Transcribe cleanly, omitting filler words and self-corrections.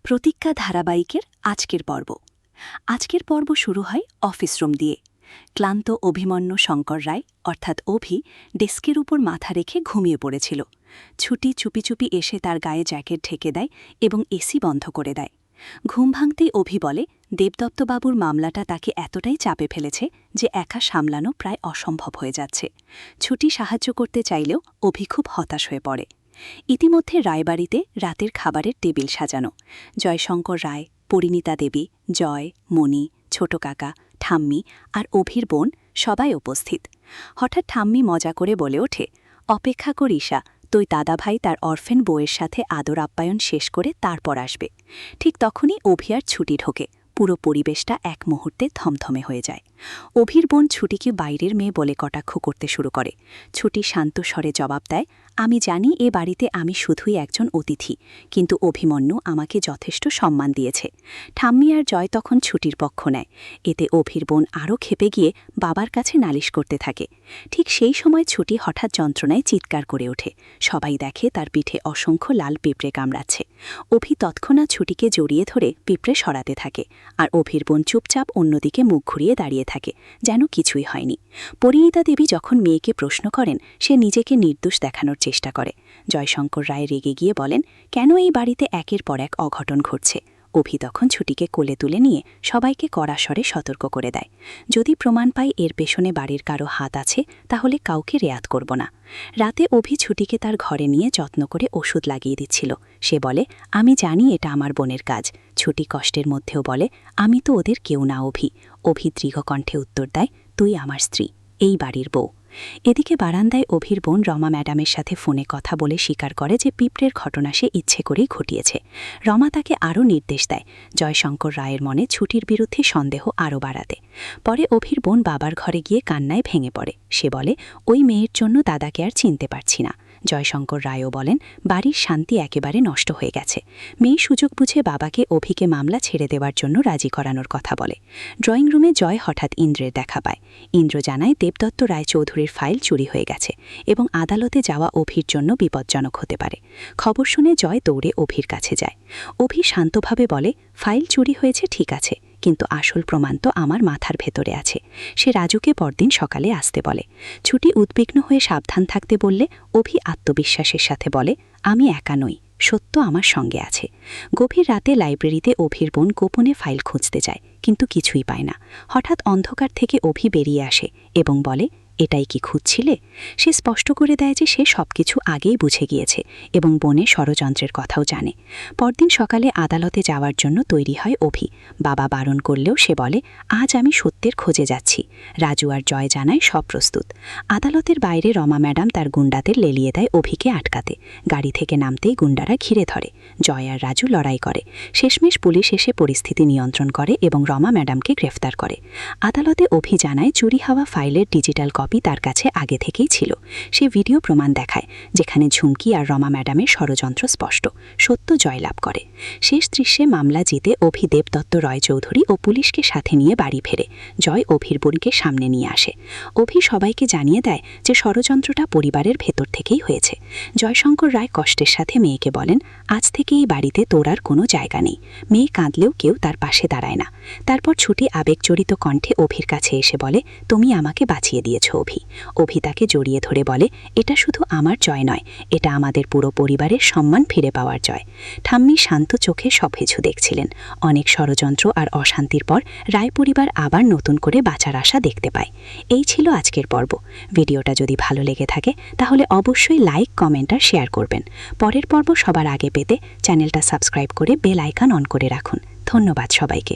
প্রতিজ্ঞা ধারাবাহিকের আজকের পর্ব শুরু হয় অফিস রুম দিয়ে। ক্লান্ত অভিমন্যু শঙ্কর রায় অর্থাৎ অভি ডেস্কের উপর মাথা রেখে ঘুমিয়ে পড়েছিল। ছুটি চুপি চুপি এসে তার গায়ে জ্যাকেট ঢেকে দেয় এবং এসি বন্ধ করে দেয়। ঘুম ভাঙতেই অভি বলে দেবদত্তবাবুর মামলাটা তাকে এতটাই চাপে ফেলেছে যে একা সামলানো প্রায় অসম্ভব হয়ে যাচ্ছে। ছুটি সাহায্য করতে চাইলেও অভি খুব হতাশ হয়ে পড়ে। ইতিমধ্যে রায়বাড়িতে রাতের খাবারের টেবিল সাজানো। জয়শঙ্কর রায়, পরিণীতা দেবী, জয়, মণি, ছোট কাকা, ঠাম্মি আর অভির বোন সবাই উপস্থিত। হঠাৎ ঠাম্মি মজা করে বলে ওঠে, অপেক্ষা কর ঈশা, তুই দাদাভাই তার অরফেন বউয়ের সাথে আদর আপ্যায়ন শেষ করে তারপর আসবে। ঠিক তখনই অভি আর ছুটি ঢোকে। পুরো পরিবেশটা এক মুহূর্তে থমথমে হয়ে যায়। অভির বোন ছুটিকে বাইরের মেয়ে বলে কটাক্ষ করতে শুরু করে। ছুটি শান্ত স্বরে জবাব দেয়, আমি জানি এ বাড়িতে আমি শুধুই একজন অতিথি, কিন্তু অভিমন্যু আমাকে যথেষ্ট সম্মান দিয়েছে। ঠাম্মি আর জয় তখন ছুটির পক্ষ নেয়। এতে অভির বোন আরও ক্ষেপে গিয়ে বাবার কাছে নালিশ করতে থাকে। ঠিক সেই সময় ছুটি হঠাৎ যন্ত্রণায় চিৎকার করে ওঠে। সবাই দেখে তার পিঠে অসংখ্য লাল পিঁপড়ে কামড়াচ্ছে। অভি তৎক্ষণাৎ ছুটিকে জড়িয়ে ধরে পিঁপড়ে সরাতে থাকে, আর অভির বোন চুপচাপ অন্যদিকে মুখ ঘুরিয়ে দাঁড়িয়ে থাকে, যেন কিছুই হয়নি। পরিণীতা দেবী যখন মেয়েকে প্রশ্ন করেন, সে নিজেকে নির্দোষ দেখানোর চেষ্টা করে। জয়শঙ্কর রায় রেগে গিয়ে বলেন, কেন এই বাড়িতে একের পর এক অঘটন ঘটছে। অভি তখন ছুটিকে কোলে তুলে নিয়ে সবাইকে কড়া স্বরে সতর্ক করে দেয়, যদি প্রমাণ পাই এর পেছনে বাড়ির কারো হাত আছে তাহলে কাউকে রেয়াত করব না। রাতে অভি ছুটিকে তার ঘরে নিয়ে যত্ন করে ওষুধ লাগিয়ে দিচ্ছিল। সে বলে, আমি জানি এটা আমার বোনের কাজ। ছুটি কষ্টের মধ্যেও বলে, আমি তো ওদের কেউ না অভি। অভি দৃঢ়কণ্ঠে উত্তর দেয়, তুই আমার স্ত্রী, এই বাড়ির বউ। এদিকে বারান্দায় অভির বোন রমা ম্যাডামের সাথে ফোনে কথা বলে স্বীকার করে যে পিঁপড়ের ঘটনা সে ইচ্ছে করেই ঘটিয়েছে। রমা তাকে আরও নির্দেশ দেয় জয়শঙ্কর রায়ের মনে ছুটির বিরুদ্ধে সন্দেহ আরও বাড়াতে। পরে অভির বোন বাবার ঘরে গিয়ে কান্নায় ভেঙে পড়ে। সে বলে, ওই মেয়ের জন্য দাদাকে আর চিনতে পারছি না। জয়শঙ্কর রায়ও বলেন, বাড়ির শান্তি একেবারে নষ্ট হয়ে গেছে। মেয়ে সুযোগ বুঝে বাবাকে অভিকে মামলা ছেড়ে দেওয়ার জন্য রাজি করানোর কথা বলে। ড্রয়িং রুমে জয় হঠাৎ ইন্দ্রের দেখা পায়। ইন্দ্র জানায় দেবদত্ত রায়চৌধুরীর ফাইল চুরি হয়ে গেছে এবং আদালতে যাওয়া অভির জন্য বিপজ্জনক হতে পারে। খবর শুনে জয় দৌড়ে অভির কাছে যায়। অভি শান্তভাবে বলে, ফাইল চুরি হয়েছে ঠিক আছে, কিন্তু আসল প্রমাণ তো আমার মাথার ভেতরে আছে। সে রাজুকে পরদিন সকালে আসতে বলে। ছুটি উদ্বিগ্ন হয়ে সাবধান থাকতে বললে অভি আত্মবিশ্বাসের সাথে বলে, আমি একা নই, সত্য আমার সঙ্গে আছে। গভীর রাতে লাইব্রেরিতে অভির বোন গোপনে ফাইল খুঁজতে যায়, কিন্তু কিছুই পায় না। হঠাৎ অন্ধকার থেকে অভি বেরিয়ে আসে এবং বলে, এটাই কি খুঁজছিলে? সে স্পষ্ট করে দেয় যে সে সবকিছু আগেই বুঝে গিয়েছে এবং বোনের ষড়যন্ত্রের কথাও জানে। পরদিন সকালে আদালতে যাওয়ার জন্য তৈরি হয় অভি। বাবা বারণ করলেও সে বলে, আজ আমি সত্যের খোঁজে যাচ্ছি। রাজু আর জয় জানায় সব প্রস্তুত। আদালতের বাইরে রমা ম্যাডাম তার গুন্ডাদের লেলিয়ে দেয় অভিকে আটকাতে। গাড়ি থেকে নামতেই গুন্ডারা ঘিরে ধরে। জয় আর রাজু লড়াই করে। শেষমেশ পুলিশ এসে পরিস্থিতি নিয়ন্ত্রণ করে এবং রমা ম্যাডামকে গ্রেফতার করে। আদালতে অভি জানায় চুরি হওয়া ফাইলের ডিজিটাল কপি তার কাছে আগে থেকেই ছিল। সে ভিডিও প্রমাণ দেখায়, যেখানে ঝুমকি আর রমা ম্যাডামের ষড়যন্ত্র স্পষ্ট। সত্য জয়লাভ করে। শেষ দৃশ্যে মামলা জিতে অভি দেবদত্ত রায়চৌধুরী ও পুলিশকে সাথে নিয়ে বাড়ি ফেরে। জয় অভির বোনকে সামনে নিয়ে আসে। অভি সবাইকে জানিয়ে দেয় যে ষড়যন্ত্রটা পরিবারের ভেতর থেকেই হয়েছে। জয়শঙ্কর রায় কষ্টের সাথে মেয়েকে বলেন, আজ থেকে এই বাড়িতে তোর আর কোনো জায়গা নেই। মেয়ে কাঁদলেও কেউ তার পাশে দাঁড়ায় না। তারপর ছুটি আবেগজড়িত কণ্ঠে অভির কাছে এসে বলে, তুমি আমাকে বাঁচিয়ে দিয়েছ অভি। অভি তাকে জড়িয়ে ধরে বলে, এটা শুধু আমার জয় নয়, এটা আমাদের পুরো পরিবারের সম্মান ফিরে পাওয়ার জয়। ঠাম্মি শান্ত চোখে সবকিছু দেখছিলেন। অনেক ষড়যন্ত্র আর অশান্তির পর রায় পরিবার আবার নতুন করে বাঁচার আশা দেখতে পায়। এই ছিল আজকের পর্ব। ভিডিওটা যদি ভালো লেগে থাকে তাহলে অবশ্যই লাইক, কমেন্ট আর শেয়ার করবেন। পরের পর্ব সবার আগে পেতে চ্যানেলটা সাবস্ক্রাইব করে বেল আইকন অন করে রাখুন। ধন্যবাদ সবাইকে।